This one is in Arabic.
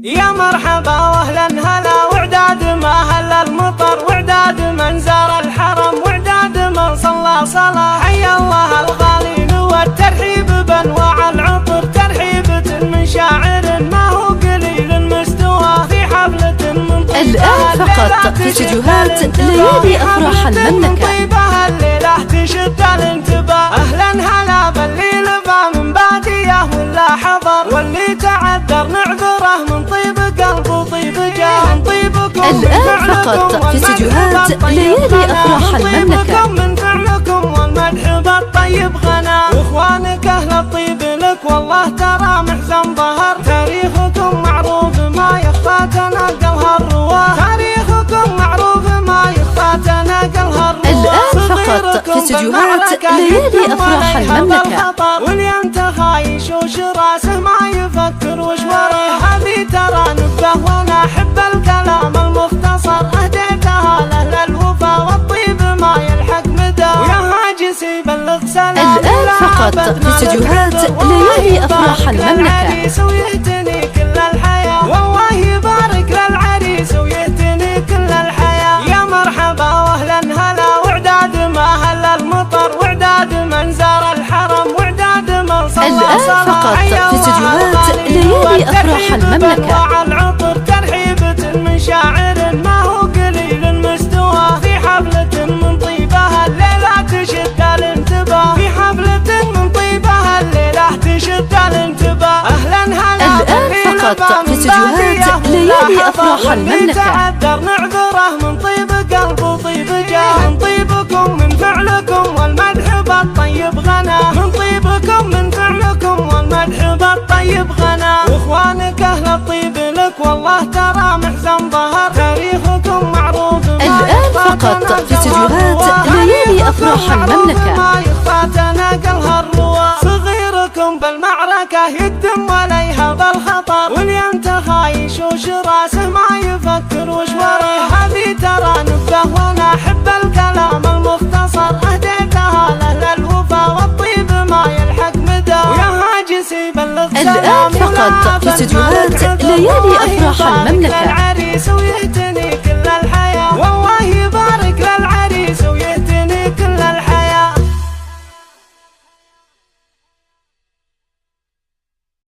يا مرحبا واهلا هلا وعداد ما هل المطر وعداد من زار الحرم وعداد من صلى صلاة. حيا الله الغالين والترحيب بانواع العطر ترحيبة من شاعر ما هو قليل مستوى في حفلة من طيبها. الآن فقط في استديوهات ليالي أفراح المملكة. طيبها الليلة تشد الانتباه. أهلا هلا باللي لبى من بادية ولا حضر واللي تعذر نعذره من طيب قلب وطيب جاه. الآن فقط في استديوهات ليالي أفراح المملكة. من فعلكم والمدح بالطيب غنى واخوانك اهل الطيب لك والله ترى محزن ظهر. تاريخكم معروف ما يخفى تناقلها الرواه. تاريخكم معروف ما يخفى تناقلها الرواه. الآن فقط في استديوهات ليالي أفراح المملكة. واليوم تخايش وش راسه ما يفكر وش وراه. هذه ترى نبه وانا احب الكلام المختصر اهديتها لاهل الوفا والطيب ما يلحق مدى. ويا هاجس يبلغ سلام. الآن فقط في استديوهات ليالي أفراح المملكة. ويهتني كل الحياة والله يبارك للعريس ويهتني كل الحياة. يا مرحبا واهلا هلا وعداد ما هل المطر وعداد من زار الحرم وعداد من صلى الآن فقط في استديوهات ليالي أفراح المملكة. العطر ترحيبة من شاعر ما هو قليل مستوى في حفلة من طيبها الليلة تشد الانتباه. في حفلة من طيبها الليلة تشد الانتباه. أهلا هلا الآن فقط في استديوهات ليالي أفراح المملكة. تعذر نعذره من طيب قلب وطيب جاه. من طيبكم من فعلكم والمدح بالطيب غنى. من طيبكم من فعلكم والمدح بالطيب غنى واخوانك اهل الطيب لك والله ترى محزن ظهر. تاريخكم معروف الآن فقط في استديوهات ليالي أفراح المملكة. ما يخفى تناقلها الرواه. صغيركم بالمعركة يقدم عليها بالخطر واليوم تخايش وش راسه ما يفكر وش وراه. هذه ترى نبه وانا احب الكلام المختصر اهديتها لاهل الوفا والطيب ما يلحق مدى. ويا هاجس يبلغ سلام. الآن فقط في استديوهات ليالي أفراح المملكة.